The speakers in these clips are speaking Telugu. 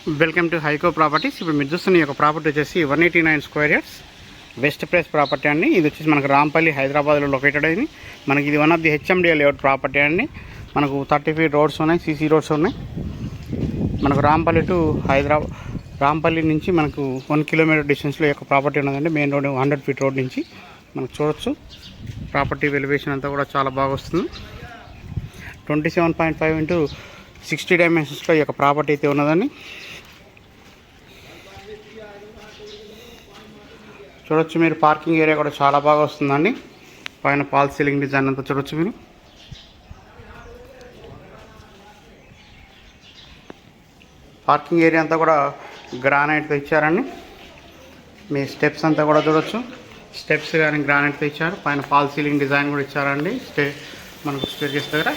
Welcome to హైకో properties. ఇప్పుడు మీరు చూస్తున్న ఈ యొక్క ప్రాపర్టీ వచ్చేసి 189 square yards west place property అండి. ఇది వచ్చేసి మనకు రాంపల్లి హైదరాబాద్లో లొకేటెడ్ అయింది. మనకి ఇది one of the HMDA layout property అండి. మనకు 30 ఫీట్ రోడ్స్ ఉన్నాయి, సీసీ రోడ్స్ ఉన్నాయి. మనకు రాంపల్లి టు హైదరాబాద్, రాంపల్లి నుంచి మనకు 1 కిలోమీటర్ డిస్టెన్స్లో ఈ యొక్క ప్రాపర్టీ ఉన్నదండి. మెయిన్ రోడ్ 100 ఫీట్ రోడ్ నుంచి మనకు చూడొచ్చు. ప్రాపర్టీ వెలివేషన్ అంతా కూడా చాలా బాగా వస్తుంది. 27.5 ఇంటూ 60 డైమెన్షన్స్లో ఈ యొక్క ప్రాపర్టీ అయితే ఉన్నదండి. చూడొచ్చు మీరు, పార్కింగ్ ఏరియా కూడా చాలా బాగా వస్తుందండి. పైన ఫాల్ సీలింగ్ డిజైన్ అంతా చూడొచ్చు మీరు. పార్కింగ్ ఏరియా అంతా కూడా గ్రానైట్తో ఇచ్చారండి. మీ స్టెప్స్ అంతా కూడా చూడొచ్చు. స్టెప్స్ కానీ గ్రానైట్తో ఇచ్చారు. పైన ఫాల్ సీలింగ్ డిజైన్ కూడా ఇచ్చారండి. మనకు స్టేర్కేస్ దగ్గర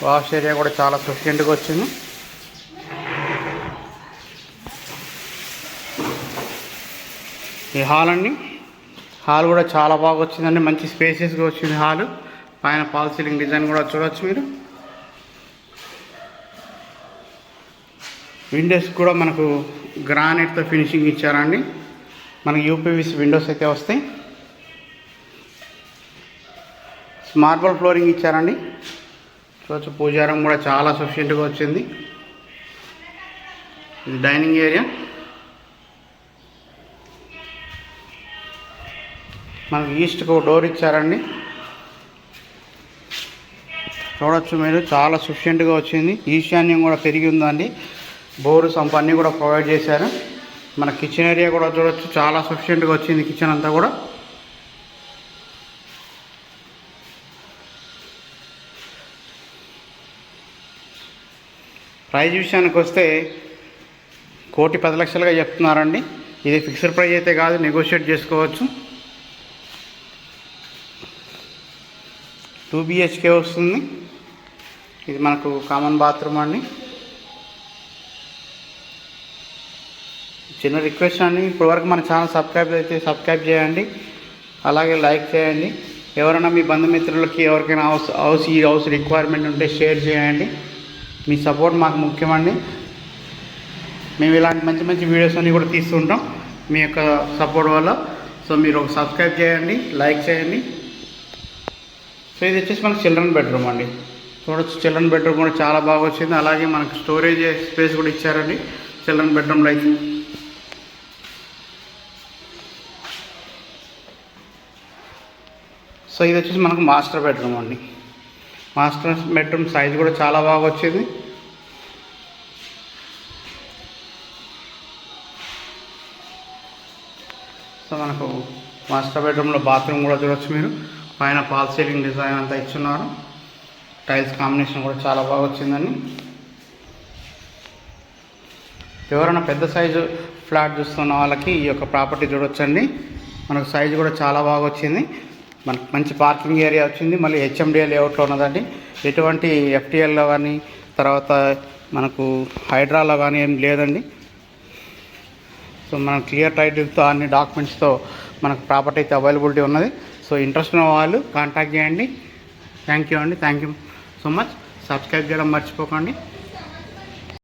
వాష్ ఏరియా కూడా చాలా సఫిషియెంట్గా వచ్చింది. ఈ హాల్ అండి, హాల్ కూడా చాలా బాగా వచ్చిందండి. మంచి స్పేసెస్గా వచ్చింది హాల్. పైన ఫాల్ సీలింగ్ డిజైన్ కూడా చూడవచ్చు మీరు. విండోస్ కూడా మనకు గ్రానైట్తో ఫినిషింగ్ ఇచ్చారండి. మనకు యూపీవీసీ విండోస్ అయితే వస్తాయి. మార్బల్ ఫ్లోరింగ్ ఇచ్చారండి. చూడవచ్చు పూజారం కూడా చాలా సఫిషియెంట్గా వచ్చింది. ఇది డైనింగ్ ఏరియా. మనకు ఈస్ట్కి ఒక డోర్ ఇచ్చారండి. చూడవచ్చు మీరు, చాలా సఫిషియెంట్గా వచ్చింది. ఈశాన్యం కూడా పెరిగి ఉందండి. బోరు సంప్ అన్నీ కూడా ప్రొవైడ్ చేశారు. మన కిచెన్ ఏరియా కూడా చూడవచ్చు, చాలా సఫిషియెంట్గా వచ్చింది కిచెన్ అంతా కూడా. ప్రైజ్ విషయానికి వస్తే 1,10,00,000గా చెప్తున్నారండి. ఇది ఫిక్స్డ్ ప్రైజ్ అయితే కాదు, నెగోషియేట్ చేసుకోవచ్చు. 2 BHK వస్తుంది. ఇది మనకు కామన్ బాత్రూమ్ అండి. చిన్న రిక్వెస్ట్ అండి, ఇప్పటివరకు మన ఛానల్ సబ్స్క్రైబ్ చేయండి, అలాగే లైక్ చేయండి. ఎవరైనా మీ బంధుమిత్రులకి ఎవరికైనా హౌస్ రిక్వైర్మెంట్ ఉంటే షేర్ చేయండి. మీ సపోర్ట్ మాకు ముఖ్యమండి. మేము ఇలాంటి మంచి మంచి వీడియోస్ అన్నీ కూడా తీస్తుంటాం మీ యొక్క సపోర్ట్ వల్ల. సో మీరు ఒక సబ్స్క్రైబ్ చేయండి, లైక్ చేయండి. సో ఇది వచ్చేసి మనకు చిల్డ్రన్ బెడ్రూమ్ అండి. చూడొచ్చు, చిల్డ్రన్ బెడ్రూమ్ కూడా చాలా బాగా వచ్చింది. అలాగే మనకు స్టోరేజ్ స్పేస్ కూడా ఇచ్చారండి చిల్డ్రన్ బెడ్రూమ్లో అయితే. సో ఇది వచ్చేసి మనకు మాస్టర్ బెడ్రూమ్ అండి. మాస్టర్ బెడ్రూమ్ సైజ్ కూడా చాలా బాగా వచ్చింది. సో మనకు మాస్టర్ బెడ్రూమ్లో బాత్రూమ్ కూడా చూడవచ్చు మీరు. పైన ఫాల్ సీలింగ్ డిజైన్ అంతా ఇచ్చున్నారు. టైల్స్ కాంబినేషన్ కూడా చాలా బాగా వచ్చిందండి. ఎవరైనా పెద్ద సైజు ఫ్లాట్ చూస్తున్న వాళ్ళకి ఈ యొక్క ప్రాపర్టీ చూడొచ్చండి. మనకు సైజు కూడా చాలా బాగా వచ్చింది. మనకు మంచి పార్కింగ్ ఏరియా వచ్చింది. మళ్ళీ హెచ్ఎండిఏ లేఅవుట్లో ఉన్నదండి. ఎటువంటి ఎఫ్టీఎల్లో కానీ తర్వాత మనకు హైడ్రాలో కానీ ఏం లేదండి. సో మనకు క్లియర్ టైటిల్తో అన్ని డాక్యుమెంట్స్తో మనకు ప్రాపర్టీ అయితే అవైలబిలిటీ ఉన్నది. సో ఇంట్రెస్ట్ ఉన్న వాళ్ళు కాంటాక్ట్ చేయండి. థ్యాంక్ యూ అండి. Thank you so much. Subscribe చేయడం మర్చిపోకండి.